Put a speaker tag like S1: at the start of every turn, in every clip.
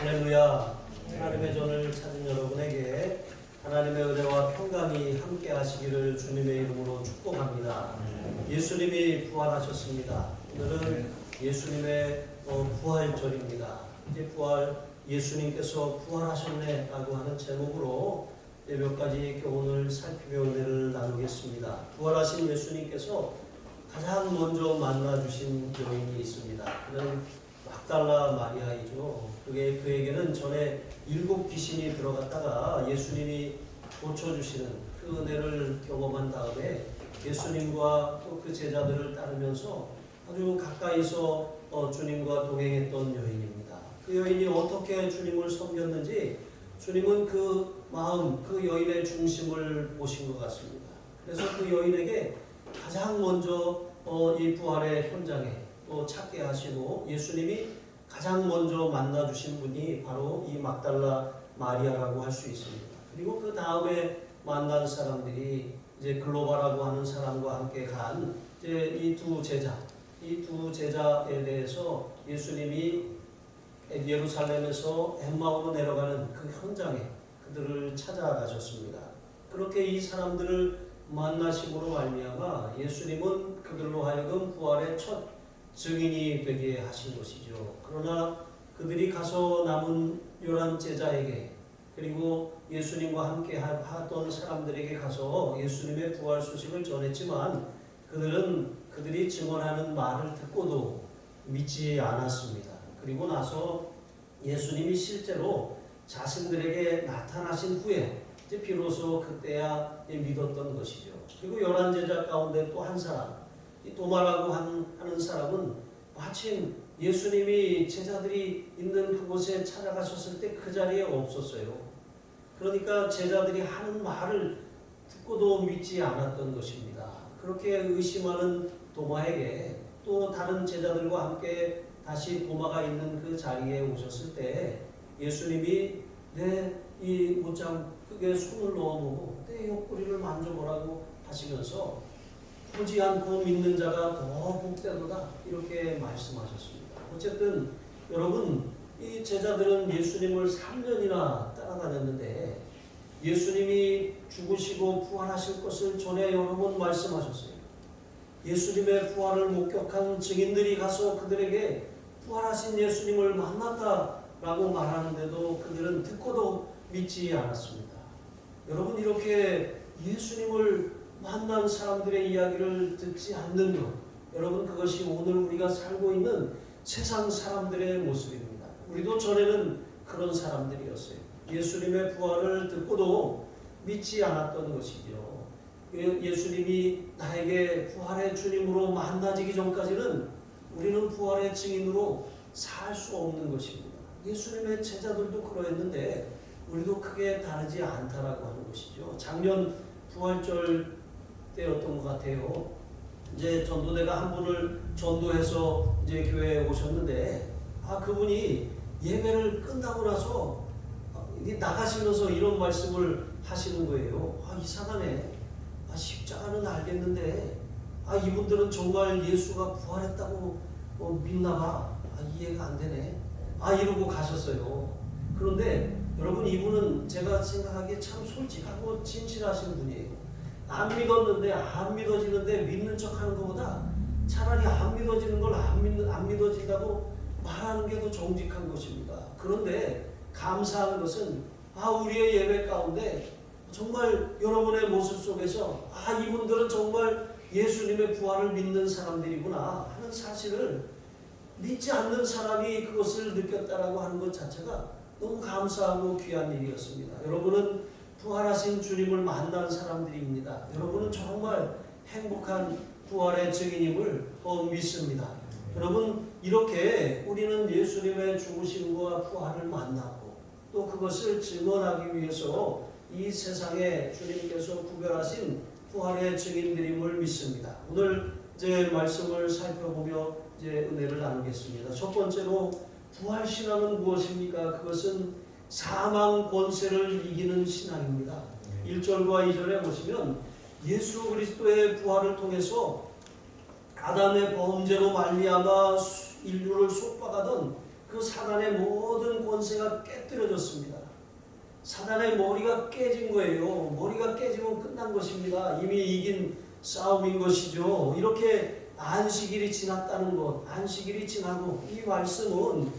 S1: 할렐루야. 하나님의 전을 찾은 여러분에게 하나님의 은혜와 평강이 함께 하시기를 주님의 이름으로 축복합니다. 예수님이 부활하셨습니다. 오늘은 예수님의 부활절입니다. 이제 예수님께서 부활하셨네 라고 하는 제목으로 몇 가지 교훈을 살피며 은혜를 나누겠습니다. 부활하신 예수님께서 가장 먼저 만나주신 여인이 있습니다. 그는 막달라 마리아이죠. 그에게는 전에 7 귀신이 들어갔다가 예수님이 고쳐주시는 그 은혜를 경험한 다음에 예수님과 또 그 제자들을 따르면서 아주 가까이서 주님과 동행했던 여인입니다. 그 여인이 어떻게 주님을 섬겼는지 주님은 그 마음, 그 여인의 중심을 보신 것 같습니다. 그래서 그 여인에게 가장 먼저 이 부활의 현장에 또 찾게 하시고 예수님이 가장 먼저 만나주신 분이 바로 이 막달라 마리아라고 할 수 있습니다. 그리고 그 다음에 만난 사람들이 이제 글로바라고 하는 사람과 함께 간 이제 이 두 제자에 대해서 예수님이 예루살렘에서 엠마오로 내려가는 그 현장에 그들을 찾아가셨습니다. 그렇게 이 사람들을 만나심으로 말미암아 예수님은 그들로 하여금 부활의 첫 증인이 되게 하신 것이죠. 그러나 그들이 가서 남은 11 제자에게 그리고 예수님과 함께 하던 사람들에게 가서 예수님의 부활 소식을 전했지만 그들이 증언하는 말을 듣고도 믿지 않았습니다. 그리고 나서 예수님이 실제로 자신들에게 나타나신 후에 이제 비로소 그때야 믿었던 것이죠. 그리고 11 제자 가운데 또 한 사람, 이 도마라고 하는 사람은 마침 예수님이 제자들이 있는 그곳에 찾아가셨을 때 그 자리에 없었어요. 그러니까 제자들이 하는 말을 듣고도 믿지 않았던 것입니다. 그렇게 의심하는 도마에게 또 다른 제자들과 함께 다시 도마가 있는 그 자리에 오셨을 때 예수님이 내 이 못장국에 손을 넣어보고 내 옆구리를 만져보라고 하시면서 보지 않고 믿는 자가 더 복되도다 이렇게 말씀하셨습니다. 어쨌든 여러분 이 제자들은 예수님을 3년이나 따라다녔는데 예수님이 죽으시고 부활하실 것을 전에 여러 번 말씀하셨어요. 예수님의 부활을 목격한 증인들이 가서 그들에게 부활하신 예수님을 만났다라고 말하는데도 그들은 듣고도 믿지 않았습니다. 여러분 이렇게 예수님을 만난 사람들의 이야기를 듣지 않는 것, 여러분 그것이 오늘 우리가 살고 있는 세상 사람들의 모습입니다. 우리도 전에는 그런 사람들이었어요. 예수님의 부활을 듣고도 믿지 않았던 것이죠. 예수님이 나에게 부활의 주님으로 만나지기 전까지는 우리는 부활의 증인으로 살 수 없는 것입니다. 예수님의 제자들도 그러했는데 우리도 크게 다르지 않다라고 하는 것이죠. 작년 부활절 때였던 것 같아요. 이제 전도대가 한 분을 전도해서 이제 교회에 오셨는데 그분이 예배를 끝나고 나서 나가시면서 이런 말씀을 하시는 거예요. 이상하네. 십자가는 알겠는데 이분들은 정말 예수가 부활했다고 믿나 봐. 이해가 안 되네. 이러고 가셨어요. 그런데 여러분 이분은 제가 생각하기에 참 솔직하고 진실하신 분이에요. 안 믿었는데 안 믿어지는데 믿는 척하는 것보다 차라리 안 믿어지는 걸 안 믿어진다고 말하는 게 더 정직한 것입니다. 그런데 감사한 것은 우리의 예배 가운데 정말 여러분의 모습 속에서 이분들은 정말 예수님의 부활을 믿는 사람들이구나 하는 사실을 믿지 않는 사람이 그것을 느꼈다라고 하는 것 자체가 너무 감사하고 귀한 일이었습니다. 여러분은 부활하신 주님을 만난 사람들입니다. 여러분은 정말 행복한 부활의 증인임을 믿습니다. 여러분 이렇게 우리는 예수님의 죽으심과 부활을 만났고 또 그것을 증언하기 위해서 이 세상에 주님께서 구별하신 부활의 증인들임을 믿습니다. 오늘 이제 말씀을 살펴보며 이제 은혜를 나누겠습니다. 첫 번째로 부활 신앙은 무엇입니까? 그것은 사망 권세를 이기는 신앙입니다. 1절과 2절에 보시면 예수 그리스도의 부활을 통해서 아담의 범죄로 말미암아 인류를 속박하던 그 사단의 모든 권세가 깨뜨려졌습니다. 사단의 머리가 깨진 거예요. 머리가 깨지면 끝난 것입니다. 이미 이긴 싸움인 것이죠. 이렇게 안식일이 지났다는 것, 안식일이 지나고 이 말씀은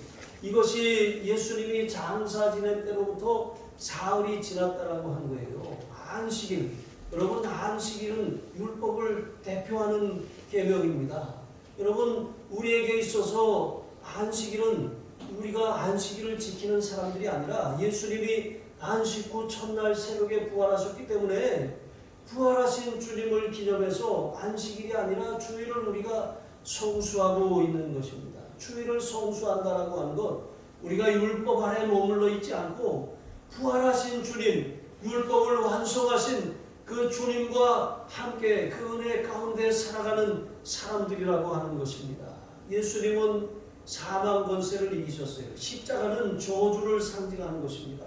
S1: 이것이 예수님이 장사 지낼 때로부터 사흘이 지났다라고 한 거예요. 안식일. 여러분, 안식일은 율법을 대표하는 계명입니다. 여러분, 우리에게 있어서 안식일은 우리가 안식일을 지키는 사람들이 아니라 예수님이 안식 후 첫날 새벽에 부활하셨기 때문에 부활하신 주님을 기념해서 안식일이 아니라 주일을 우리가 성수하고 있는 것입니다. 주일을 성수한다라고 하는 것, 우리가 율법 아래 머물러 있지 않고 부활하신 주님, 율법을 완성하신 그 주님과 함께 그 은혜 가운데 살아가는 사람들이라고 하는 것입니다. 예수님은 사망 권세를 이기셨어요. 십자가는 저주를 상징하는 것입니다.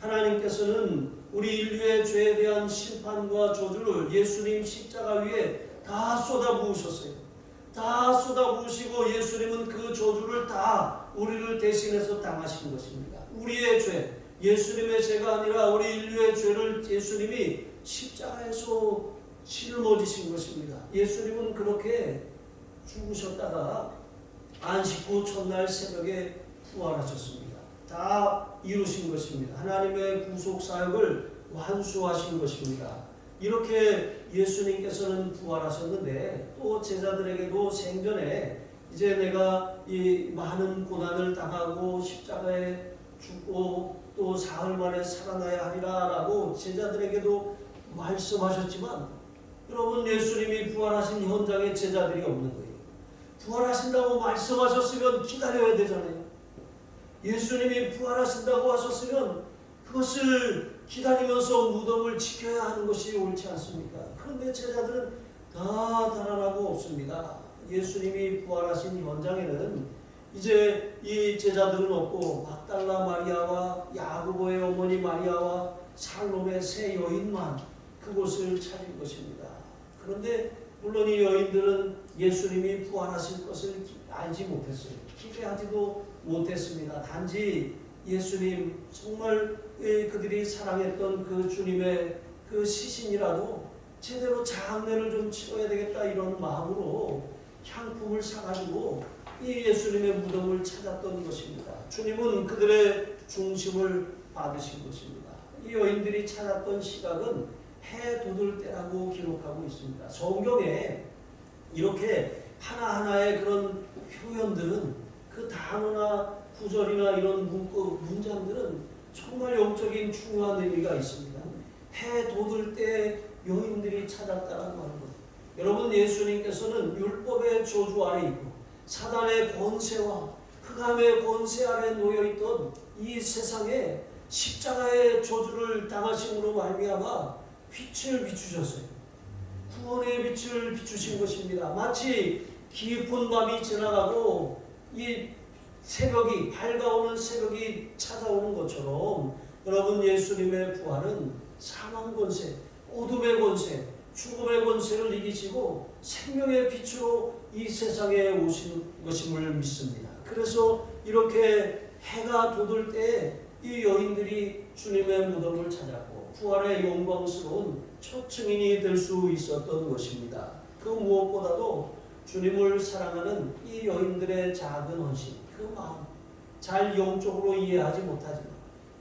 S1: 하나님께서는 우리 인류의 죄에 대한 심판과 저주를 예수님 십자가 위에 다 쏟아부으셨어요. 다 쏟아부으시고 예수님은 그 저주를 다 우리를 대신해서 당하신 것입니다. 우리의 죄, 예수님의 죄가 아니라 우리 인류의 죄를 예수님이 십자가에서 짊어지신 것입니다. 예수님은 그렇게 죽으셨다가 안식 후 첫날 새벽에 부활하셨습니다. 다 이루신 것입니다. 하나님의 구속 사역을 완수하신 것입니다. 이렇게 예수님께서는 부활하셨는데 또 제자들에게도 생전에 이제 내가 이 많은 고난을 당하고 십자가에 죽고 또 사흘 만에 살아나야 하리라 라고 제자들에게도 말씀하셨지만 여러분, 예수님이 부활하신 현장에 제자들이 없는 거예요. 부활하신다고 말씀하셨으면 기다려야 되잖아요. 예수님이 부활하신다고 하셨으면 그것을 기다리면서 무덤을 지켜야 하는 것이 옳지 않습니까? 그런데 제자들은 다 달아나고 없습니다. 예수님이 부활하신 현장에는 이제 이 제자들은 없고 막달라 마리아와 야고보의 어머니 마리아와 살롬의 세 여인만 그곳을 찾은 것입니다. 그런데 물론 이 여인들은 예수님이 부활하실 것을 알지 못했어요. 기대하지도 못했습니다. 단지 예수님 정말 그들이 사랑했던 그 주님의 그 시신이라도 제대로 장례를 좀 치러야 되겠다 이런 마음으로 향품을 사가지고 이 예수님의 무덤을 찾았던 것입니다. 주님은 그들의 중심을 받으신 것입니다. 이 여인들이 찾았던 시각은 해 돋을 때라고 기록하고 있습니다. 성경에 이렇게 하나하나의 그런 표현들은 그 단어나 구절이나 이런 문장들은 정말 영적인 중요한 의미가 있습니다. 해 돋을 때 여인들이 찾았다는 말입니다. 여러분, 예수님께서는 율법의 저주 아래 있고 사단의 권세와 흑암의 권세 아래 놓여있던 이 세상에 십자가의 저주를 당하심으로 말미암아 빛을 비추셨어요. 구원의 빛을 비추신 것입니다. 마치 깊은 밤이 지나가고 이 새벽이 밝아오는 새벽이 찾아오는 것처럼 여러분, 예수님의 부활은 사망 권세, 어둠의 권세, 죽음의 권세를 이기시고 생명의 빛으로 이 세상에 오신 것임을 믿습니다. 그래서 이렇게 해가 돋을 때 이 여인들이 주님의 무덤을 찾았고 부활의 영광스러운 첫 증인이 될 수 있었던 것입니다. 그 무엇보다도 주님을 사랑하는 이 여인들의 작은 헌신, 그 마음, 잘 영적으로 이해하지 못하지만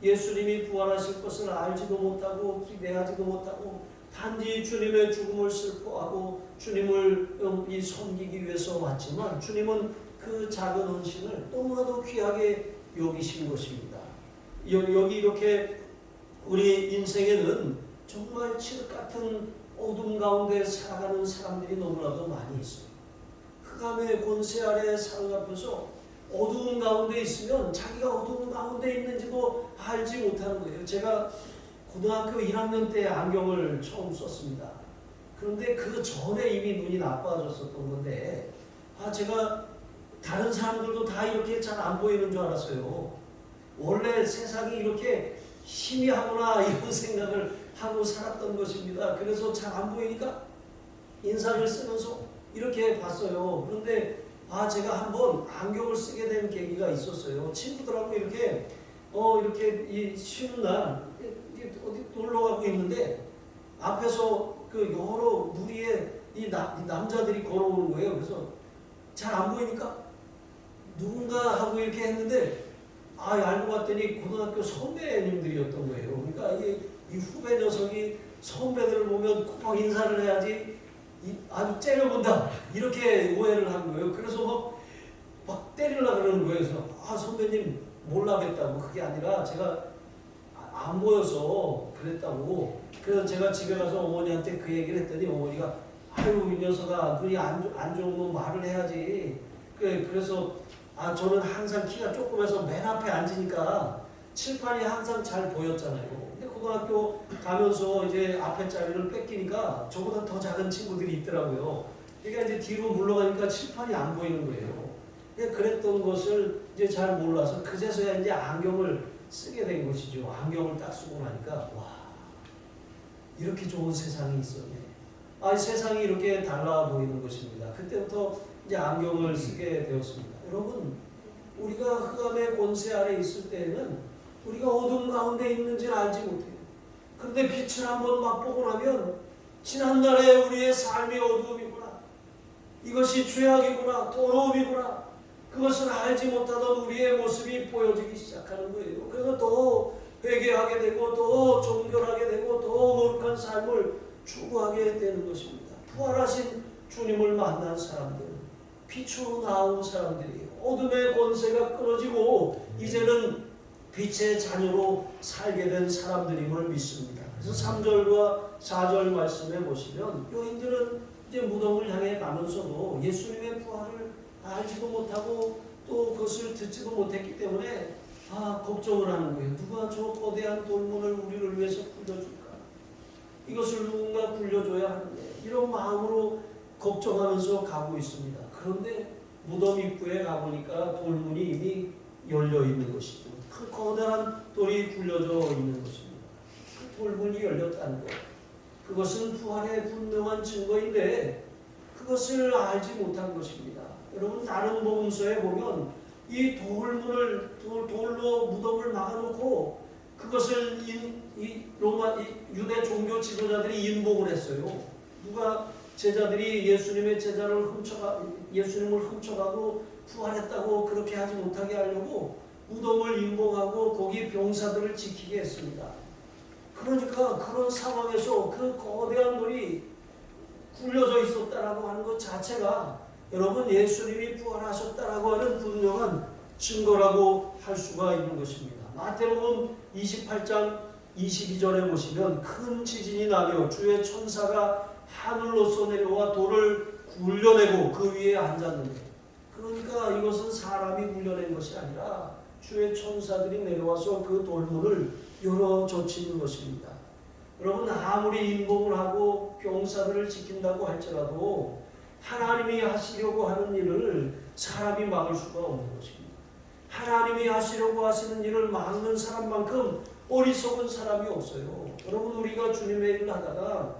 S1: 예수님이 부활하실 것을 알지도 못하고 기대하지도 못하고 단지 주님의 죽음을 슬퍼하고 주님을 섬기기 위해서 왔지만 주님은 그 작은 헌신을 너무나도 귀하게 여기신 것입니다. 여기 이렇게 우리 인생에는 정말 칠흑 같은 어둠 가운데 살아가는 사람들이 너무나도 많이 있어요. 흑암의 권세 아래 사로잡혀서 어두운 가운데 있으면 자기가 어두운 가운데 있는지도 알지 못하는 거예요. 제가 고등학교 1학년 때 안경을 처음 썼습니다. 그런데 그 전에 이미 눈이 나빠졌었던 건데 제가 다른 사람들도 다 이렇게 잘 안 보이는 줄 알았어요. 원래 세상이 이렇게 희미하구나 이런 생각을 하고 살았던 것입니다. 그래서 잘 안 보이니까 인사를 쓰면서 이렇게 봤어요. 그런데 제가 한번 안경을 쓰게 된 계기가 있었어요. 친구들하고 이렇게 이 쉬는 날 어디 놀러 가고 있는데 앞에서 그 여러 무리의 이 남자들이 걸어오는 거예요. 그래서 잘 안 보이니까 누군가 하고 이렇게 했는데 알고 봤더니 고등학교 선배님들이었던 거예요. 그러니까 이 후배 녀석이 선배들을 보면 꼭 인사를 해야지 아주 째려본다 이렇게 오해를 한 거예요. 그래서 막 때리려고 그러는 거예요. 그래서 선배님 몰라겠다고. 그게 아니라 제가 안 보여서 그랬다고. 그래서 제가 집에 가서 어머니한테 그 얘기를 했더니 어머니가 이 녀석아 눈이 안 좋으면 말을 해야지. 그래서 저는 항상 키가 조그매서 맨 앞에 앉으니까 칠판이 항상 잘 보였잖아요. 근데 고등학교 가면서 이제 앞에 자리를 뺏기니까 저보다 더 작은 친구들이 있더라고요. 그러니까 이제 뒤로 물러가니까 칠판이 안 보이는 거예요. 그랬던 것을 이제 잘 몰라서 그제서야 이제 안경을 쓰게 된 것이죠. 안경을 딱 쓰고 나니까 이렇게 좋은 세상이 있었네. 세상이 이렇게 달라 보이는 것입니다. 그때부터 이제 안경을 쓰게 되었습니다. 여러분, 우리가 흑암의 권세 아래 있을 때에는 우리가 어둠 가운데 있는지는 알지 못해요. 그런데 빛을 한번 맛보고 나면 지난날의 우리의 삶이 어두움이구나, 이것이 죄악이구나, 더러움이구나, 그것을 알지 못하던 우리의 모습이 보여지기 시작하는 거예요. 그래서 더 회개하게 되고 더 정결하게 되고 더 거룩한 삶을 추구하게 되는 것입니다. 부활하신 주님을 만난 사람들, 빛으로 나온 사람들이 어둠의 권세가 끊어지고 이제는 빛의 자녀로 살게 된 사람들임을 믿습니다. 그래서 3절과 4절 말씀에 보시면 여인들은 이제 무덤을 향해 가면서도 예수님의 부활을 알지도 못하고 또 그것을 듣지도 못했기 때문에 걱정을 하는 거예요. 누가 저 거대한 돌문을 우리를 위해서 굴려줄까? 이것을 누군가 굴려줘야 하는데, 이런 마음으로 걱정하면서 가고 있습니다. 그런데 무덤 입구에 가보니까 돌문이 이미 열려 있는 것이죠. 그 거대한 돌이 굴려져 있는 것입니다. 그 돌문이 열렸다는 것, 그것은 부활의 분명한 증거인데 그것을 알지 못한 것입니다. 여러분, 다른 복음서에 보면 이 돌로 무덤을 막아놓고 그것을 유대 종교 지도자들이 인봉을 했어요. 누가 제자들이 예수님을 훔쳐가고 부활했다고 그렇게 하지 못하게 하려고 무덤을 인봉하고 거기 병사들을 지키게 했습니다. 그러니까 그런 상황에서 그 거대한 돌이 굴려져 있었다라고 하는 것 자체가 여러분, 예수님이 부활하셨다라고 하는 분명한 증거라고 할 수가 있는 것입니다. 마태복음 28장 22절에 보시면 큰 지진이 나며 주의 천사가 하늘로서 내려와 돌을 굴려내고 그 위에 앉았는데, 그러니까 이것은 사람이 굴려낸 것이 아니라 주의 천사들이 내려와서 그 돌문을 열어 젖히는 것입니다. 여러분, 아무리 인봉을 하고 병사들을 지킨다고 할지라도 하나님이 하시려고 하는 일을 사람이 막을 수가 없는 것입니다. 하나님이 하시려고 하시는 일을 막는 사람만큼 어리석은 사람이 없어요. 여러분, 우리가 주님의 일을 하다가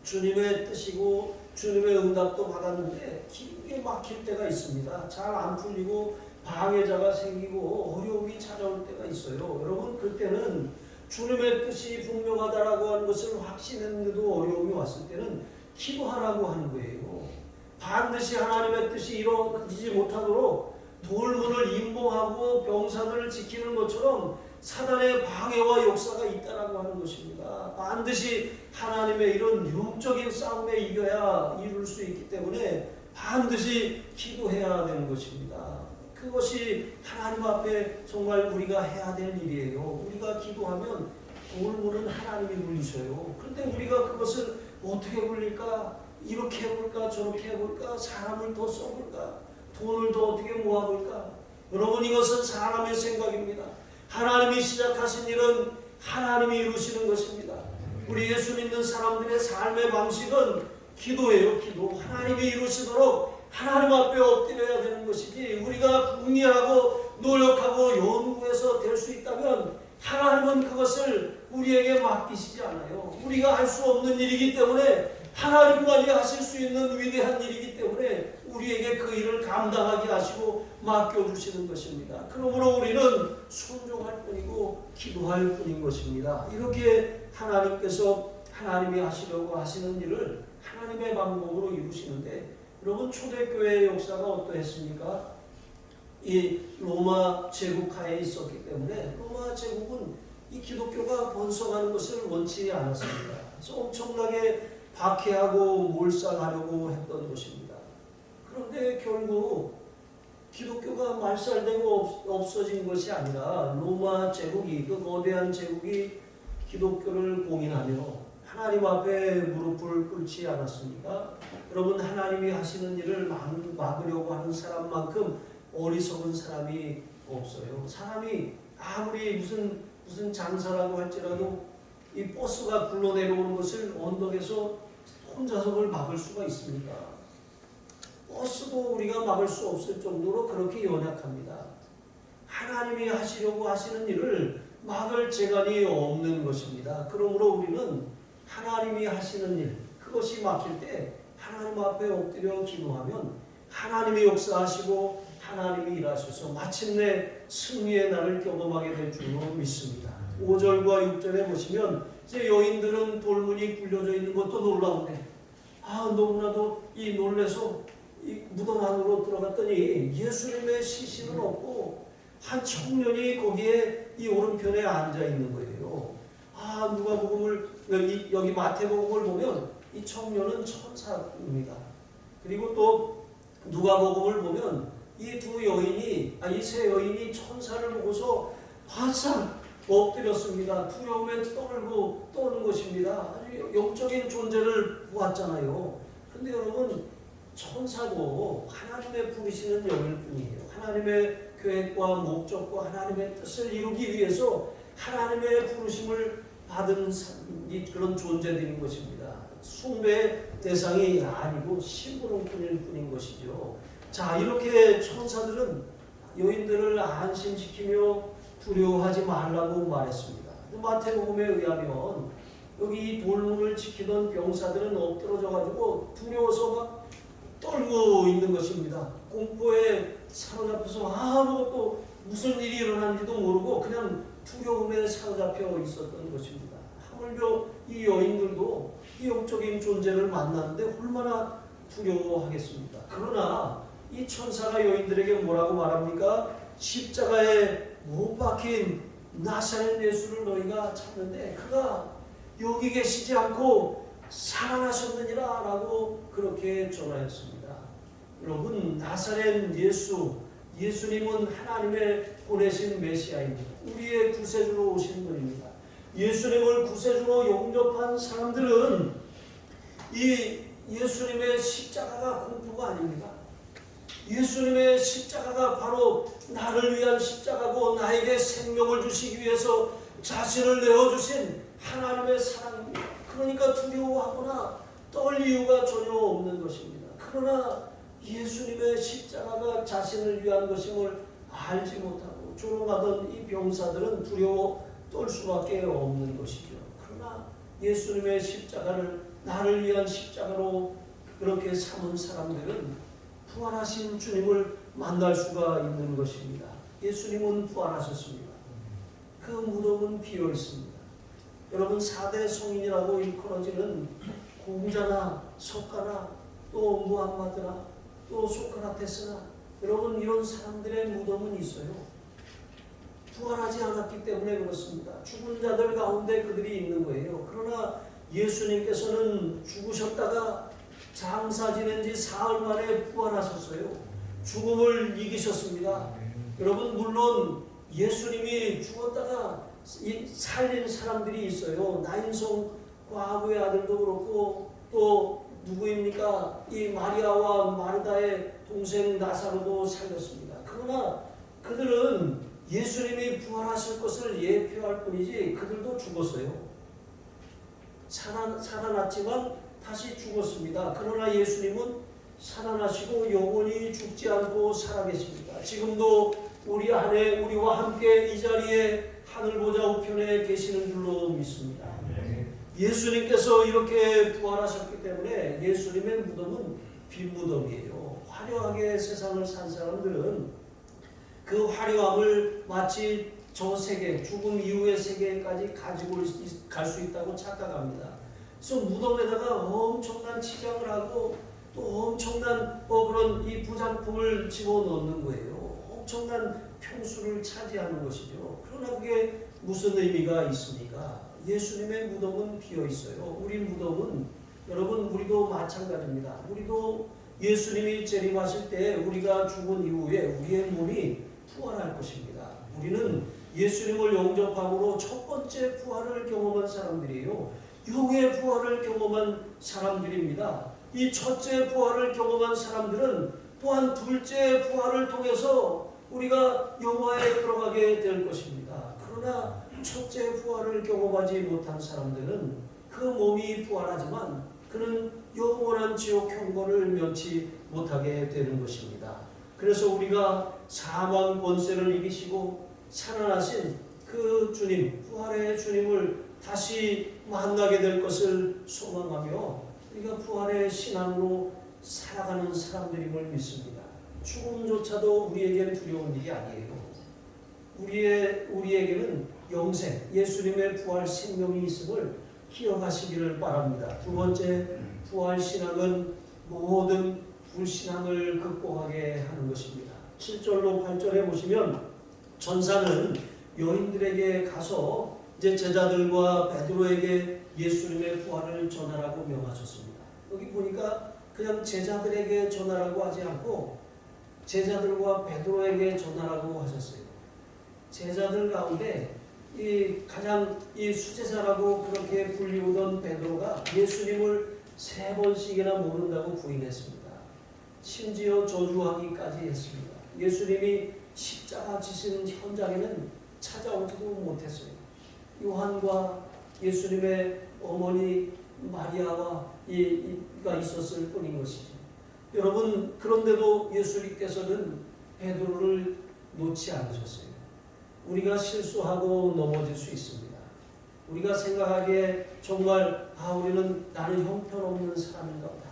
S1: 주님의 뜻이고 주님의 응답도 받았는데 길게 막힐 때가 있습니다. 잘 안 풀리고 방해자가 생기고 어려움이 찾아올 때가 있어요. 여러분, 그때는 주님의 뜻이 분명하다라고 하는 것을 확신했는데도 어려움이 왔을 때는 기도하라고 하는 거예요. 반드시 하나님의 뜻이 이루어지지 못하도록 돌문을 임봉하고 병사들을 지키는 것처럼 사단의 방해와 역사가 있다라고 하는 것입니다. 반드시 하나님의 이런 영적인 싸움에 이겨야 이룰 수 있기 때문에 반드시 기도해야 되는 것입니다. 그것이 하나님 앞에 정말 우리가 해야 될 일이에요. 우리가 기도하면 돌문은 하나님이 굴리셔요. 그런데 우리가 그것을 어떻게 굴릴까? 이렇게 해볼까? 저렇게 해볼까? 사람을 더 써볼까? 돈을 더 어떻게 모아볼까? 여러분, 이것은 사람의 생각입니다. 하나님이 시작하신 일은 하나님이 이루시는 것입니다. 우리 예수 믿는 사람들의 삶의 방식은 기도예요. 기도. 하나님이 이루시도록 하나님 앞에 엎드려야 되는 것이지, 우리가 궁리하고 노력하고 연구해서 될 수 있다면 하나님은 그것을 우리에게 맡기시지 않아요. 우리가 할 수 없는 일이기 때문에 하나님만이 하실 수 있는 위대한 일이기 때문에 우리에게 그 일을 감당하게 하시고 맡겨주시는 것입니다. 그러므로 우리는 순종할 뿐이고 기도할 뿐인 것입니다. 이렇게 하나님께서 하나님이 하시려고 하시는 일을 하나님의 방법으로 이루시는데, 여러분 초대교회의 역사가 어떠했습니까? 이 로마 제국 하에 있었기 때문에 로마 제국은 이 기독교가 번성하는 것을 원치 않았습니다. 그래서 엄청나게 박해하고 몰살하려고 했던 것입니다. 그런데 결국 기독교가 말살되고 없어진 것이 아니라 로마 제국이, 그 거대한 제국이 기독교를 공인하며 하나님 앞에 무릎을 꿇지 않았습니까? 여러분, 하나님이 하시는 일을 막으려고 하는 사람만큼 어리석은 사람이 없어요. 사람이 아무리 무슨 장사라고 할지라도 이 버스가 굴러내려오는 것을 언덕에서 혼자서 그걸 막을 수가 있습니까? 버스도 우리가 막을 수 없을 정도로 그렇게 연약합니다. 하나님이 하시려고 하시는 일을 막을 재간이 없는 것입니다. 그러므로 우리는 하나님이 하시는 일, 그것이 막힐 때 하나님 앞에 엎드려 기도하면 하나님이 역사하시고 하나님이 일하셔서 마침내 승리의 날을 경험하게 될 줄로 믿습니다. 5절과 6절에 보시면 이제 여인들은 돌문이 굴려져 있는 것도 놀라운데 너무나도 이 놀래서 이 무덤 안으로 들어갔더니 예수님의 시신은 없고 한 청년이 거기에 이 오른편에 앉아 있는 거예요. 누가복음을 여기 마태복음을 보면 이 청년은 천사입니다. 그리고 또 누가복음을 보면 이 이 세 여인이 천사를 보고서 바싹 엎드렸습니다. 두려움에 떠는 것입니다. 아주 영적인 존재를 보았잖아요. 근데 여러분, 천사도 하나님의 부르시는 영일 뿐이에요. 하나님의 계획과 목적과 하나님의 뜻을 이루기 위해서 하나님의 부르심을 받은 그런 존재들인 것입니다. 숭배의 대상이 아니고 심부름꾼일 뿐인 것이죠. 자, 이렇게 천사들은 여인들을 안심시키며 두려워하지 말라고 말했습니다. 마태복음에 의하면 여기 돌문을 지키던 병사들은 엎드러져 가지고 두려워서 막 떨고 있는 것입니다. 공포에 사로잡혀서 아무것도 무슨 일이 일어나는지도 모르고 그냥 두려움에 사로잡혀 있었던 것입니다. 하물며 이 여인들도 이 영적인 존재를 만났는데 얼마나 두려워하겠습니까? 그러나 이 천사가 여인들에게 뭐라고 말합니까? 십자가에 못 박힌 나사렛 예수를 너희가 찾는데 그가 여기 계시지 않고 살아나셨느니라 라고 그렇게 전하였습니다. 여러분, 나사렛 예수님은 하나님의 보내신 메시아입니다. 우리의 구세주로 오신 분입니다. 예수님을 구세주로 영접한 사람들은 이 예수님의 십자가가 공포가 아닙니다. 예수님의 십자가가 바로 나를 위한 십자가고 나에게 생명을 주시기 위해서 자신을 내어주신 하나님의 사랑입니다. 그러니까 두려워하거나 떨 이유가 전혀 없는 것입니다. 그러나 예수님의 십자가가 자신을 위한 것임을 알지 못하고 조롱하던 이 병사들은 두려워 떨 수밖에 없는 것이죠. 그러나 예수님의 십자가를 나를 위한 십자가로 그렇게 삼은 사람들은 부활하신 주님을 만날 수가 있는 것입니다. 예수님은 부활하셨습니다. 그 무덤은 비어 있습니다. 여러분, 4대 성인이라고 일컬어지는 공자나 석가나 또 무함마드나 또 소크라테스나 여러분, 이런 사람들의 무덤은 있어요. 부활하지 않았기 때문에 그렇습니다. 죽은 자들 가운데 그들이 있는 거예요. 그러나 예수님께서는 죽으셨다가 장사 지낸 지 사흘 만에 부활하셨어요. 죽음을 이기셨습니다. 여러분, 물론 예수님이 죽었다가 살린 사람들이 있어요. 나인성 과부의 아들도 그렇고 또 누구입니까? 이 마리아와 마르다의 동생 나사로도 살렸습니다. 그러나 그들은 예수님이 부활하실 것을 예표할 뿐이지 그들도 죽었어요. 살아났지만 다시 죽었습니다. 그러나 예수님은 살아나시고 영원히 죽지 않고 살아계십니다. 지금도 우리 안에 우리와 함께 이 자리에 하늘 보좌 우편에 계시는 줄로 믿습니다. 예수님께서 이렇게 부활하셨기 때문에 예수님의 무덤은 빈 무덤이에요. 화려하게 세상을 산 사람들은 그 화려함을 마치 저 세계, 죽음 이후의 세계까지 가지고 갈 수 있다고 착각합니다. 그래서 무덤에다가 엄청난 치장을 하고 또 엄청난 그런 이 부장품을 집어넣는 거예요. 엄청난 평수를 차지하는 것이죠. 그러나 그게 무슨 의미가 있습니까? 예수님의 무덤은 비어 있어요. 우리 무덤은 여러분 우리도 마찬가지입니다. 우리도 예수님이 재림하실 때 우리가 죽은 이후에 우리의 몸이 부활할 것입니다. 우리는 예수님을 영접함으로 첫 번째 부활을 경험한 사람들이에요. 영의 부활을 경험한 사람들입니다. 이 첫째 부활을 경험한 사람들은 또한 둘째 부활을 통해서 우리가 영화에 들어가게 될 것입니다. 그러나 첫째 부활을 경험하지 못한 사람들은 그 몸이 부활하지만 그는 영원한 지옥 형벌을 면치 못하게 되는 것입니다. 그래서 우리가 사망 권세를 이기시고 살아나신 그 주님, 부활의 주님을 다시 만나게 될 것을 소망하며 우리가 부활의 신앙으로 살아가는 사람들임을 믿습니다. 죽음조차도 우리에게는 두려운 일이 아니에요. 우리에게는 영생, 예수님의 부활 생명이 있음을 기억하시기를 바랍니다. 두 번째, 부활 신앙은 모든 불신앙을 극복하게 하는 것입니다. 7절로 8절에 보시면 천사는 여인들에게 가서 이제 제자들과 베드로에게 예수님의 부활을 전하라고 명하셨습니다. 여기 보니까 그냥 제자들에게 전하라고 하지 않고 제자들과 베드로에게 전하라고 하셨어요. 제자들 가운데 가장 수제자라고 그렇게 불리우던 베드로가 예수님을 3번씩이나 모른다고 부인했습니다. 심지어 저주하기까지 했습니다. 예수님이 십자가 지신 현장에는 찾아오지도 못했어요. 요한과 예수님의 어머니 마리아가 있었을 뿐인 것이죠. 여러분, 그런데도 예수님께서는 베드로를 놓지 않으셨어요. 우리가 실수하고 넘어질 수 있습니다. 우리가 생각하기에 정말 나는 형편없는 사람인가 보다.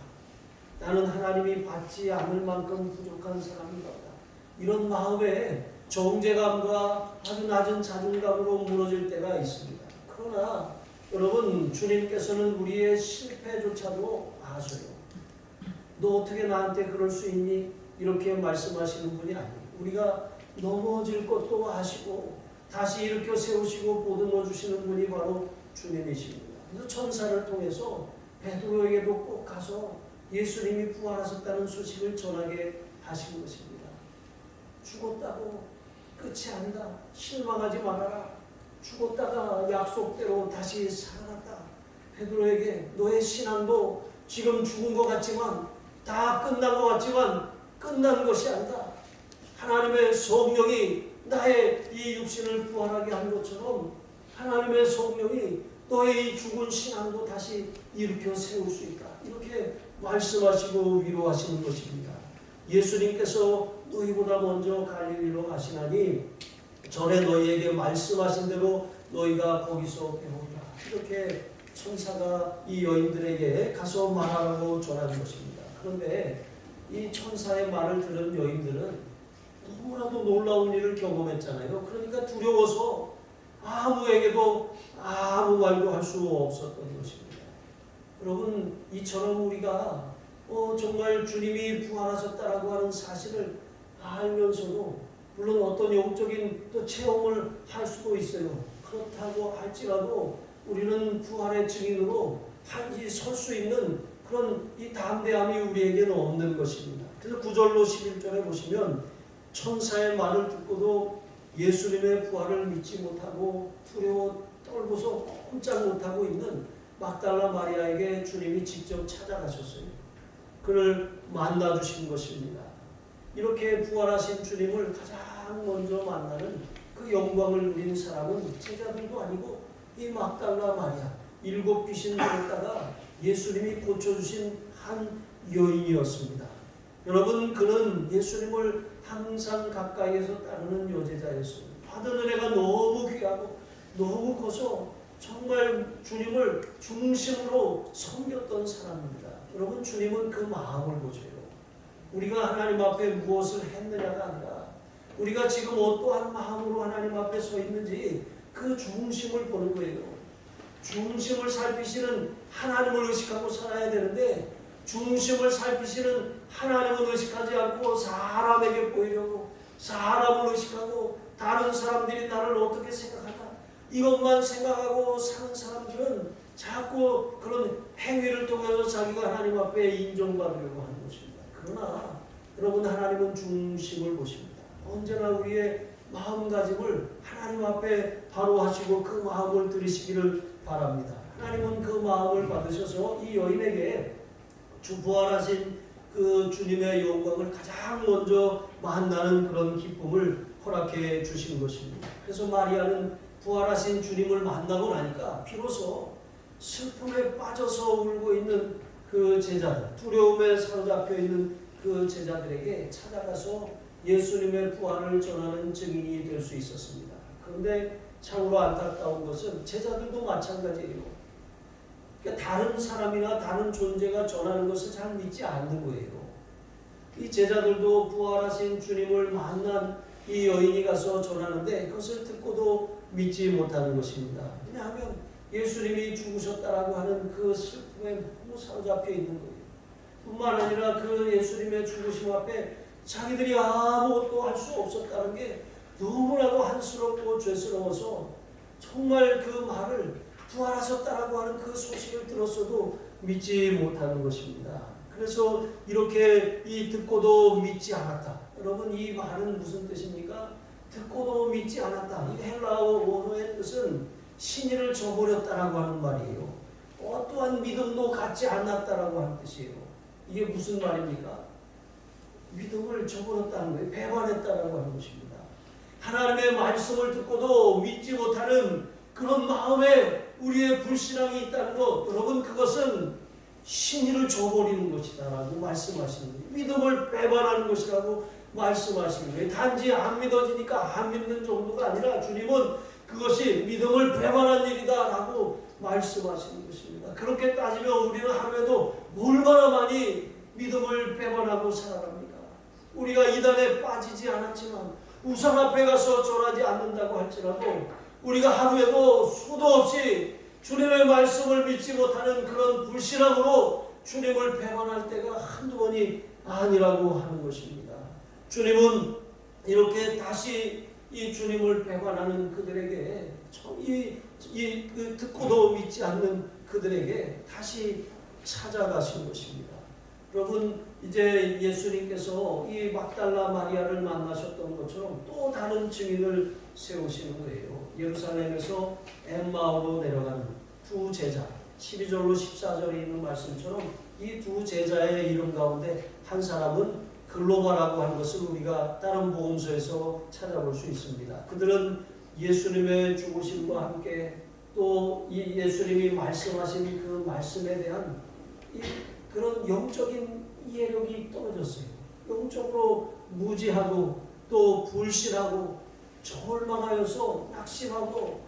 S1: 나는 하나님이 받지 않을 만큼 부족한 사람인가 보다. 이런 마음에 정죄감과 아주 낮은 자존감으로 무너질 때가 있습니다. 그러나 여러분, 주님께서는 우리의 실패조차도 아셔요. 너 어떻게 나한테 그럴 수 있니? 이렇게 말씀하시는 분이 아니에요. 우리가 넘어질 것도 아시고 다시 일으켜 세우시고 보듬어 주시는 분이 바로 주님이십니다. 그래서 천사를 통해서 베드로에게도 꼭 가서 예수님이 부활하셨다는 소식을 전하게 하신 것입니다. 죽었다고 끝이 아니다. 실망하지 말아라. 죽었다가 약속대로 다시 살아났다. 베드로에게 너의 신앙도 지금 죽은 것 같지만 다 끝난 것 같지만 끝난 것이 아니다. 하나님의 성령이 나의 이 육신을 부활하게 한 것처럼 하나님의 성령이 너의 이 죽은 신앙도 다시 일으켜 세울 수 있다. 이렇게 말씀하시고 위로하시는 것입니다. 예수님께서 너희보다 먼저 갈릴리로 가시나니 전에 너희에게 말씀하신 대로 너희가 거기서 배우리라. 이렇게 천사가 이 여인들에게 가서 말하라고 전하는 것입니다. 그런데 이 천사의 말을 들은 여인들은 너무나도 놀라운 일을 경험했잖아요. 그러니까 두려워서 아무에게도 아무 말도 할 수 없었던 것입니다. 여러분, 이처럼 우리가 정말 주님이 부활하셨다라고 하는 사실을 알면서도 물론 어떤 영적인 또 체험을 할 수도 있어요. 그렇다고 할지라도 우리는 부활의 증인으로 한지 설 수 있는 그런 이 담대함이 우리에게는 없는 것입니다. 그래서 9절로 11절에 보시면 천사의 말을 듣고도 예수님의 부활을 믿지 못하고 두려워 떨고서 꼼짝 못하고 있는 막달라 마리아에게 주님이 직접 찾아가셨어요. 그를 만나주신 것입니다. 이렇게 부활하신 주님을 가장 먼저 만나는 그 영광을 누린 사람은 제자들도 아니고 이 막달라 마리아, 7 귀신 들었다가 예수님이 고쳐주신 한 여인이었습니다. 여러분, 그는 예수님을 항상 가까이에서 따르는 여제자였습니다. 받은 은혜가 너무 귀하고 너무 커서 정말 주님을 중심으로 섬겼던 사람입니다. 여러분, 주님은 그 마음을 보세요. 우리가 하나님 앞에 무엇을 했느냐가 아니라 우리가 지금 어떠한 마음으로 하나님 앞에 서 있는지 그 중심을 보는 거예요. 중심을 살피시는 하나님을 의식하고 살아야 되는데 중심을 살피시는 하나님을 의식하지 않고 사람에게 보이려고 사람을 의식하고 다른 사람들이 나를 어떻게 생각할까 이것만 생각하고 사는 사람들은 자꾸 그런 행위를 통해서 자기가 하나님 앞에 인정받으려고 하는 것입니다. 그러나 여러분, 하나님은 중심을 보십니다. 언제나 우리의 마음가짐을 하나님 앞에 바로 하시고 그 마음을 들으시기를 바랍니다. 하나님은 그 마음을 받으셔서 이 여인에게 부활하신 그 주님의 영광을 가장 먼저 만나는 그런 기쁨을 허락해 주신 것입니다. 그래서 마리아는 부활하신 주님을 만나고 나니까 비로소 슬픔에 빠져서 울고 있는 그 제자들, 두려움에 사로잡혀 있는 그 제자들에게 찾아가서 예수님의 부활을 전하는 증인이 될 수 있었습니다. 그런데 참으로 안타까운 것은 제자들도 마찬가지예요. 그러니까 다른 사람이나 다른 존재가 전하는 것을 잘 믿지 않는 거예요. 이 제자들도 부활하신 주님을 만난 이 여인이 가서 전하는데 그것을 듣고도 믿지 못하는 것입니다. 왜냐하면 예수님이 죽으셨다라고 하는 그 슬픔에 너무 사로잡혀 있는 거예요. 뿐만 아니라 그 예수님의 죽으심 앞에 자기들이 아무것도 할 수 없었다는 게 너무나도 한스럽고 죄스러워서 정말 그 말을 부활하셨다라고 하는 그 소식을 들었어도 믿지 못하는 것입니다. 그래서 이렇게 듣고도 믿지 않았다. 여러분, 이 말은 무슨 뜻입니까? 듣고도 믿지 않았다. 이 헬라어 원어의 뜻은 신의를 저버렸다라고 하는 말이에요. 어떠한 믿음도 갖지 않았다라고 하는 뜻이에요. 이게 무슨 말입니까? 믿음을 저버렸다는 거예요. 배반했다라고 하는 것입니다. 하나님의 말씀을 듣고도 믿지 못하는 그런 마음에 우리의 불신앙이 있다는 것, 여러분, 그것은 신의를 저버리는 것이다라고 말씀하시는 거예요. 믿음을 배반하는 것이라고 말씀하시는 거예요. 단지 안 믿어지니까 안 믿는 정도가 아니라 주님은 그것이 믿음을 배반한 일이다라고 말씀하시는 것입니다. 그렇게 따지면 우리는 하루에도 얼마나 많이 믿음을 배반하고 살아갑니까? 우리가 이단에 빠지지 않았지만 우상 앞에 가서 절하지 않는다고 할지라도 우리가 하루에도 수도 없이 주님의 말씀을 믿지 못하는 그런 불신앙으로 주님을 배반할 때가 한두 번이 아니라고 하는 것입니다. 주님은 이렇게 다시 이 주님을 배반하는 그들에게 듣고도 믿지 않는 그들에게 다시 찾아가신 것입니다. 여러분, 이제 예수님께서 이 막달라 마리아를 만나셨던 것처럼 또 다른 증인을 세우시는 거예요. 예루살렘에서 엠마오로 내려가는 두 제자, 12절로 14절에 있는 말씀처럼 이 두 제자의 이름 가운데 한 사람은 글로바라고 하는 것을 우리가 다른 복음서에서 찾아볼 수 있습니다. 그들은 예수님의 죽으심과 함께 또 이 예수님이 말씀하신 그 말씀에 대한 그런 영적인 이해력이 떨어졌어요. 영적으로 무지하고 또 불신하고 절망하여서 낙심하고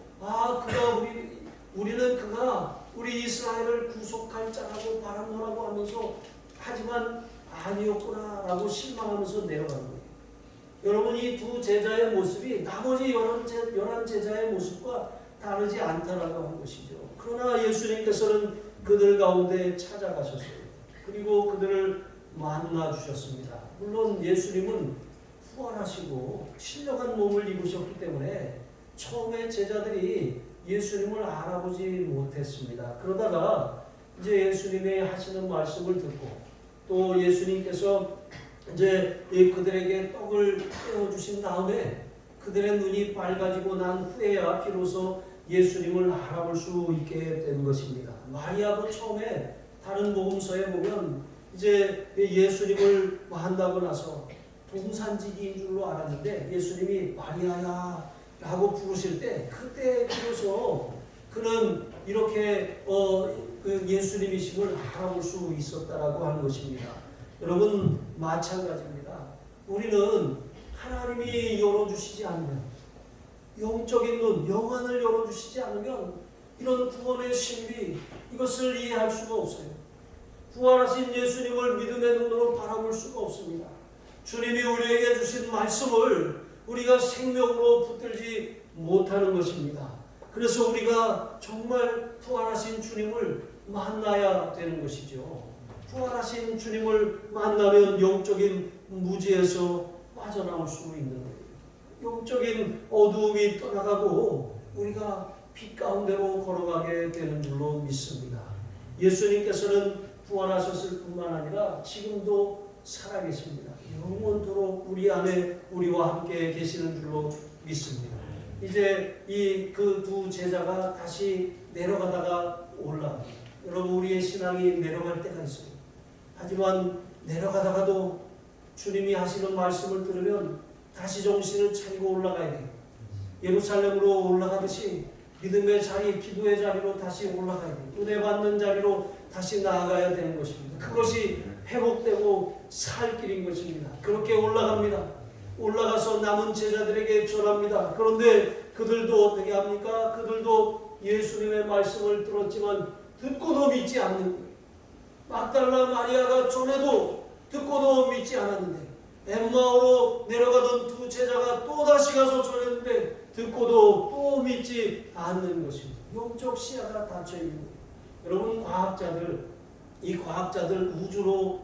S1: 우리는 그가 우리 이스라엘을 구속할 자라고 바라노라고 하면서 하지만 아니었구나라고 실망하면서 내려간 거예요. 여러분, 이 두 제자의 모습이 나머지 11제자의 모습과 다르지 않다라고 하는 것이죠. 그러나 예수님께서는 그들 가운데 찾아가셨어요. 그리고 그들을 만나 주셨습니다. 물론 예수님은 부활하시고 신령한 몸을 입으셨기 때문에 처음에 제자들이 예수님을 알아보지 못했습니다. 그러다가 이제 예수님이 하시는 말씀을 듣고 또 예수님께서 이제 그들에게 떡을 떼어주신 다음에 그들의 눈이 밝아지고 난 후에야 비로소 예수님을 알아볼 수 있게 된 것입니다. 마리아도 처음에 다른 복음서에 보면 이제 예수님을 만나고 나서 동산지기인 줄로 알았는데 예수님이 마리아야 라고 부르실 때 그때 비로소 그는 이렇게 그 예수님이심을 알아볼 수 있었다라고 하는 것입니다. 여러분, 마찬가지입니다. 우리는 하나님이 열어주시지 않으면 영적인 눈, 영안을 열어주시지 않으면 이런 구원의 신비, 이것을 이해할 수가 없어요. 부활하신 예수님을 믿음의 눈으로 바라볼 수가 없습니다. 주님이 우리에게 주신 말씀을 우리가 생명으로 붙들지 못하는 것입니다. 그래서 우리가 정말 부활하신 주님을 만나야 되는 것이죠. 부활하신 주님을 만나면 영적인 무지에서 빠져나올 수 있는 거예요. 영적인 어두움이 떠나가고 우리가 빛 가운데로 걸어가게 되는 줄로 믿습니다. 예수님께서는 부활하셨을 뿐만 아니라 지금도 살아계십니다. 영원토록 우리 안에 우리와 함께 계시는 줄로 믿습니다. 이제 이 그 두 제자가 다시 내려가다가 올라갑니다. 여러분, 우리의 신앙이 내려갈 때가 있어요. 하지만 내려가다가도 주님이 하시는 말씀을 들으면 다시 정신을 차리고 올라가야 돼요. 예루살렘으로 올라가듯이 믿음의 자리, 기도의 자리로 다시 올라가야 돼요. 은혜 받는 자리로 다시 나아가야 되는 것입니다. 그것이 회복되고 살 길인 것입니다. 그렇게 올라갑니다. 올라가서 남은 제자들에게 전합니다. 그런데 그들도 어떻게 합니까? 그들도 예수님의 말씀을 들었지만 듣고도 믿지 않는 거예요. 막달라 마리아가 전에도 듣고도 믿지 않았는데, 엠마오로 내려가던 두 제자가 또 다시 가서 전했는데 듣고도 또 믿지 않는 것입니다. 영적 시야가 닫혀 있는 거예요. 여러분, 이 과학자들 우주로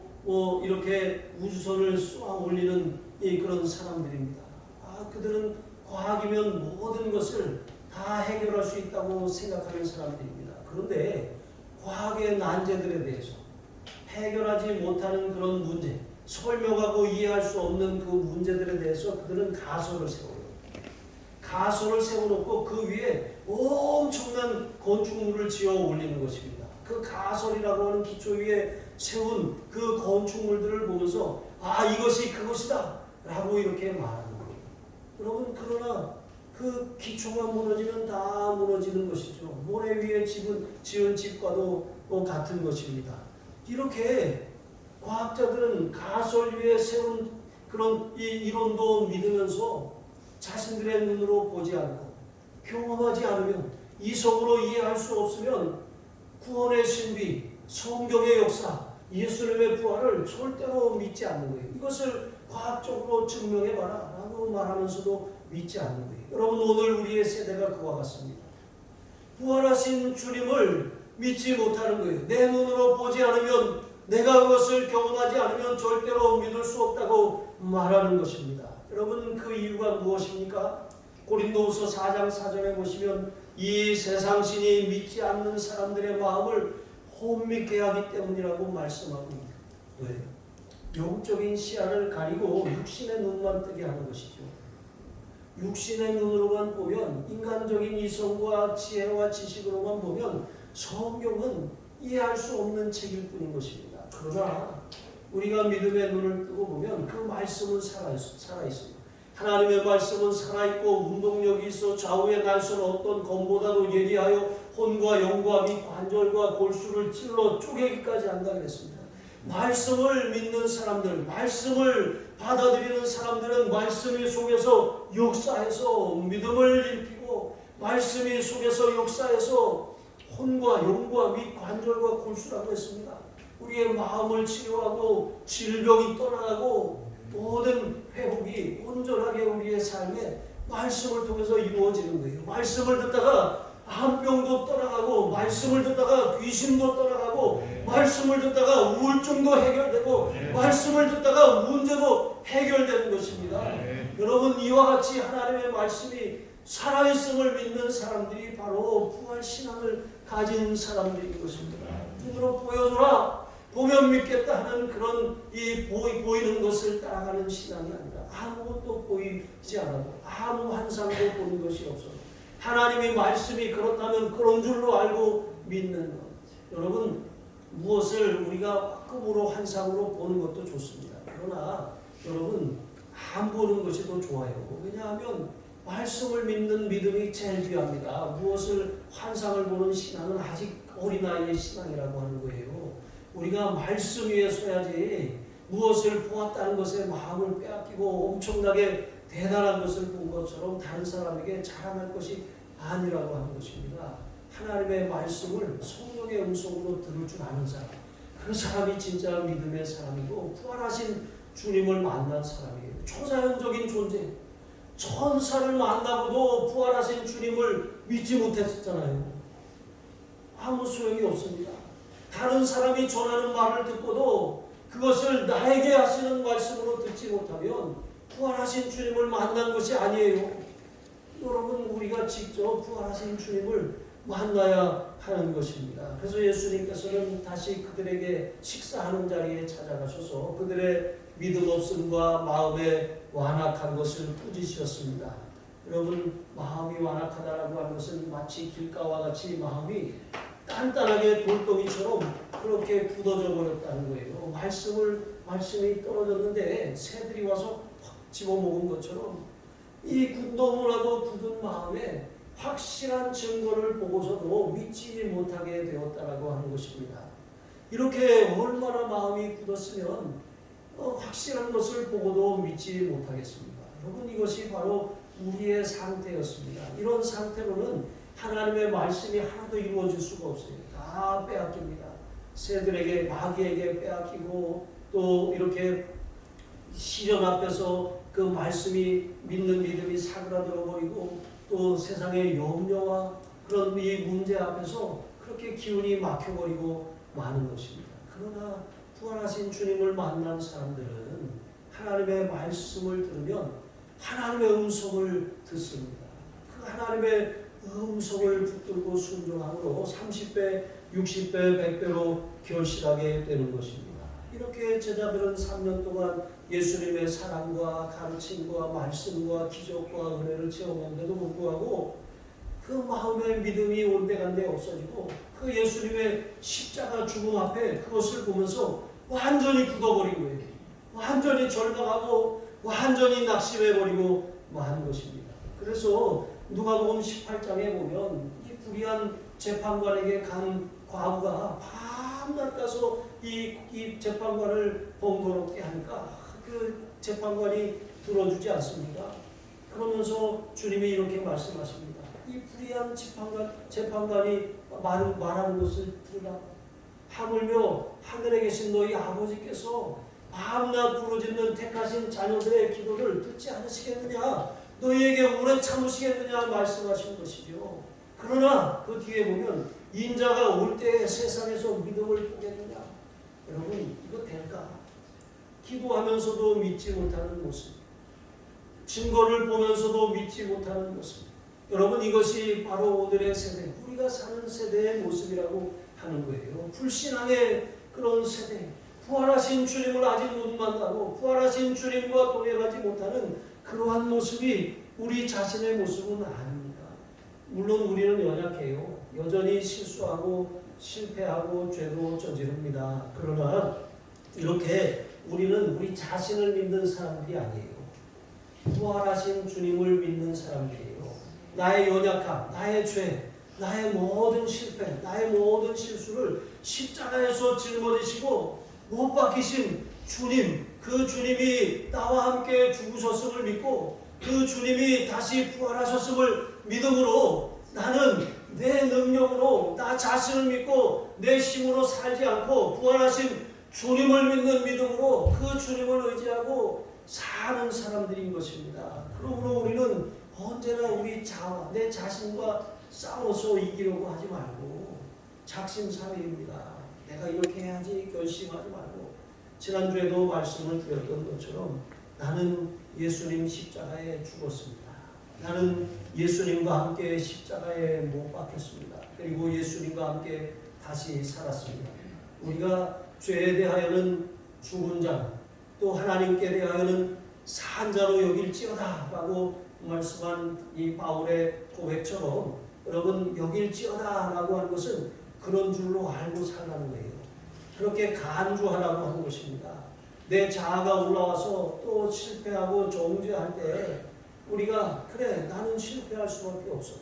S1: 이렇게 우주선을 쏘아 올리는 그런 사람들입니다. 그들은 과학이면 모든 것을 다 해결할 수 있다고 생각하는 사람들입니다. 그런데 과학의 난제들에 대해서 해결하지 못하는 그런 문제, 설명하고 이해할 수 없는 그 문제들에 대해서 그들은 가설을 세워요. 가설을 세워놓고 그 위에 엄청난 건축물을 지어 올리는 것입니다. 그 가설이라고 하는 기초 위에 세운 그 건축물들을 보면서 이것이 그것이다 라고 이렇게 말하는 거예요. 여러분, 그러나 그 기초가 무너지면 다 무너지는 것이죠. 모래 위에 지은 집과도 같은 것입니다. 이렇게 과학자들은 가설 위에 세운 그런 이 이론도 믿으면서 자신들의 눈으로 보지 않고 경험하지 않으면, 이성으로 이해할 수 없으면 구원의 신비, 성경의 역사, 예수님의 부활을 절대로 믿지 않는 거예요. 이것을 과학적으로 증명해봐라 라고 말하면서도 믿지 않는 거예요. 여러분, 오늘 우리의 세대가 그와 같습니다. 부활하신 주님을 믿지 못하는 거예요. 내 눈으로 보지 않으면, 내가 그것을 경험하지 않으면 절대로 믿을 수 없다고 말하는 것입니다. 여러분, 그 이유가 무엇입니까? 고린도후서 4장 4절에 보시면 이 세상신이 믿지 않는 사람들의 마음을 혼미케 하기 때문이라고 말씀하고 있습니다. 왜요? 영적인 시야를 가리고 육신의 눈만 뜨게 하는 것이죠. 육신의 눈으로만 보면, 인간적인 이성과 지혜와 지식으로만 보면 성경은 이해할 수 없는 책일 뿐인 것입니다. 그러나 우리가 믿음의 눈을 뜨고 보면 그 말씀은 살아있습니다. 하나님의 말씀은 살아있고 운동력이 있어 좌우의 날선 어떤 검보다도 예리하여 혼과 영과 및 관절과 골수를 찔러 쪼개기까지 한다 그랬습니다. 말씀을 믿는 사람들, 말씀을 받아들이는 사람들은 말씀이 속에서 역사해서 믿음을 일으키고, 말씀이 속에서 역사해서 혼과 영과 및 관절과 골수라고 했습니다. 우리의 마음을 치료하고 질병이 떠나가고 모든 회복이 온전하게 우리의 삶에 말씀을 통해서 이루어지는 거예요. 말씀을 듣다가 암병도 떠나가고, 말씀을 듣다가 귀신도 떠나가고, 말씀을 듣다가 우울증도 해결되고, 말씀을 듣다가 문제도 해결되는 것입니다. 여러분, 이와 같이 하나님의 말씀이 살아있음을 믿는 사람들이 바로 부활신앙을 가진 사람들인 것입니다. 눈으로 보여줘라, 보면 믿겠다 하는 그런 보이는 것을 따라가는 신앙이 아니라, 아무것도 보이지 않아도 아무 환상도 보는 것이 없어도 하나님의 말씀이 그렇다면 그런 줄로 알고 믿는 것. 여러분, 무엇을 우리가 꿈으로 환상으로 보는 것도 좋습니다. 그러나 여러분, 안 보는 것이 더 좋아요. 왜냐하면 말씀을 믿는 믿음이 제일 귀합니다. 무엇을 환상을 보는 신앙은 아직 어린아이의 신앙이라고 하는 거예요. 우리가 말씀 위에 서야지 무엇을 보았다는 것에 마음을 빼앗기고 엄청나게 대단한 것을 본 것처럼 다른 사람에게 자랑할 것이 아니라고 하는 것입니다. 하나님의 말씀을 성령의 음성으로 들을 줄 아는 사람, 그 사람이 진짜 믿음의 사람이고 부활하신 주님을 만난 사람이에요. 초자연적인 존재, 천사를 만나고도 부활하신 주님을 믿지 못했었잖아요. 아무 소용이 없습니다. 다른 사람이 전하는 말을 듣고도 그것을 나에게 하시는 말씀으로 듣지 못하면 부활하신 주님을 만난 것이 아니에요. 여러분, 우리가 직접 부활하신 주님을 만나야 하는 것입니다. 그래서 예수님께서는 다시 그들에게 식사하는 자리에 찾아가셔서 그들의 믿음 없음과 마음에 완악한 것을 꾸짖으셨습니다. 여러분, 마음이 완악하다라고 하는 것은 마치 길가와 같이 마음이 단단하게 돌덩이처럼 그렇게 굳어져 버렸다는 거예요. 말씀이 떨어졌는데 새들이 와서 확 집어먹은 것처럼 이 너무나도 굳은 마음에 확실한 증거를 보고서도 믿지 못하게 되었다라고 하는 것입니다. 이렇게 얼마나 마음이 굳었으면 확실한 것을 보고도 믿지 못하겠습니까? 여러분, 이것이 바로 우리의 상태였습니다. 이런 상태로는 하나님의 말씀이 하나도 이루어질 수가 없어요. 다 빼앗깁니다. 새들에게, 마귀에게 빼앗기고 또 이렇게 시련 앞에서 그 말씀이 믿는 믿음이 사그라들어 버리고 또 세상의 염려와 그런 이 문제 앞에서 그렇게 기운이 막혀버리고 마는 것입니다. 그러나 부활하신 주님을 만난 사람들은 하나님의 말씀을 들으면 하나님의 음성을 듣습니다. 그 하나님의 음성을 붙들고 순종함으로 30배, 60배, 100배로 결실하게 되는 것입니다. 이렇게 제자들은 3년 동안 예수님의 사랑과 가르침과 말씀과 기적과 은혜를 체험했는데도 불구하고 그 마음의 믿음이 온데간데 없어지고 그 예수님의 십자가 죽음 앞에 그것을 보면서 완전히 굳어버린 거예요. 완전히 절망하고 완전히 낙심해버리고 만 것입니다. 그래서 누가복음 18장에 보면 이 불의한 재판관에게 간 과부가 밤낮 가서 이 재판관을 번거롭게 하니까 그 재판관이 들어주지 않습니다. 그러면서 주님이 이렇게 말씀하십니다. 이 불의한 재판관이 말하는 것을 들으라. 하물며 하늘에 계신 너희 아버지께서 밤낮 부르짖는 택하신 자녀들의 기도를 듣지 않으시겠느냐, 너희에게 오래 참으시겠느냐 말씀하신 것이죠. 그러나 그 뒤에 보면 인자가 올 때에 세상에서 믿음을 보겠느냐. 여러분, 이거 될까? 기도하면서도 믿지 못하는 모습, 증거를 보면서도 믿지 못하는 모습. 여러분, 이것이 바로 오늘의 세대, 우리가 사는 세대의 모습이라고 하는 거예요. 불신앙의 그런 세대, 부활하신 주님을 아직 못 만나고 부활하신 주님과 동행하지 못하는 그러한 모습이 우리 자신의 모습은 아닙니다. 물론 우리는 연약해요. 여전히 실수하고 실패하고 죄도 저지릅니다. 그러나 이렇게 우리는 우리 자신을 믿는 사람들이 아니에요. 부활하신 주님을 믿는 사람들이에요. 나의 연약함, 나의 죄, 나의 모든 실패, 나의 모든 실수를 십자가에서 짊어지시고 못 박히신 주님, 그 주님이 나와 함께 죽으셨음을 믿고 그 주님이 다시 부활하셨음을 믿음으로 나는 내 능력으로 나 자신을 믿고 내 힘으로 살지 않고 부활하신 주님을 믿는 믿음으로 그 주님을 의지하고 사는 사람들인 것입니다. 그러므로 우리는 언제나 우리 자아, 내 자신과 싸워서 이기려고 하지 말고 작심삼일입니다. 내가 이렇게 해야지 결심하지 말고 지난주에도 말씀을 드렸던 것처럼 나는 예수님 십자가에 죽었습니다. 나는 예수님과 함께 십자가에 못 박혔습니다. 그리고 예수님과 함께 다시 살았습니다. 우리가 죄에 대하여는 죽은 자, 또 하나님께 대하여는 산 자로 여길지어다 라고 말씀한 이 바울의 고백처럼 여러분, 여길지어다 라고 하는 것은 그런 줄로 알고 살라는 거예요. 그렇게 간주하라고 하는 것입니다. 내 자아가 올라와서 또 실패하고 정죄할 때 우리가 그래, 나는 실패할 수밖에 없어.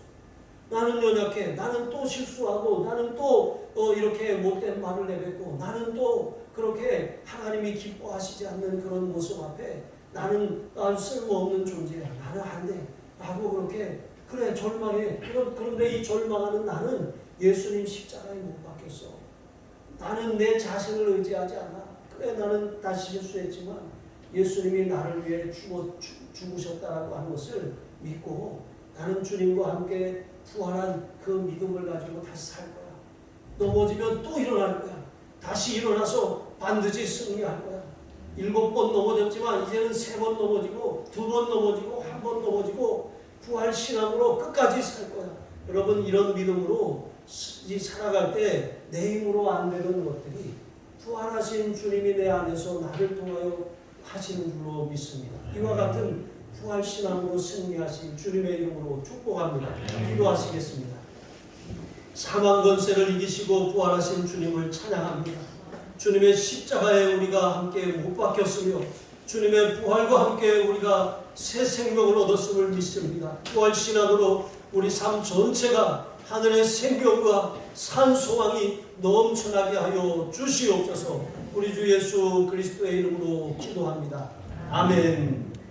S1: 나는 연약해. 나는 또 실수하고 나는 또 이렇게 못된 말을 내뱉고 나는 또 그렇게 하나님이 기뻐하시지 않는 그런 모습 앞에 나는 쓸모없는 존재야. 나는 안 돼. 라고 그렇게 그래 절망해. 그런데 이 절망하는 나는 예수님 십자가에 못 박혔어. 나는 내 자신을 의지하지 않아. 그래 나는 다시 실수했지만 예수님이 나를 위해 죽으셨다라고 하는 것을 믿고 나는 주님과 함께 부활한 그 믿음을 가지고 다시 살 거야. 넘어지면 또 일어날 거야. 다시 일어나서 반드시 승리할 거야. 7번 넘어졌지만 이제는 3번 넘어지고 2번 넘어지고 1번 넘어지고 부활 신앙으로 끝까지 살 거야. 여러분 이런 믿음으로 살아갈 때 내 힘으로 안 되는 것들이 부활하신 주님이 내 안에서 나를 통하여 하시는 줄로 믿습니다. 이와 같은 부활 신앙으로 승리하신 주님의 이름으로 축복합니다. 기도하시겠습니다. 사망 권세를 이기시고 부활하신 주님을 찬양합니다. 주님의 십자가에 우리가 함께 못 박혔으며 주님의 부활과 함께 우리가 새 생명을 얻었음을 믿습니다. 부활 신앙으로 우리 삶 전체가 하늘의 생명과 산 소망이 넘쳐나게 하여 주시옵소서. 우리 주 예수 그리스도의 이름으로 기도합니다. 아멘.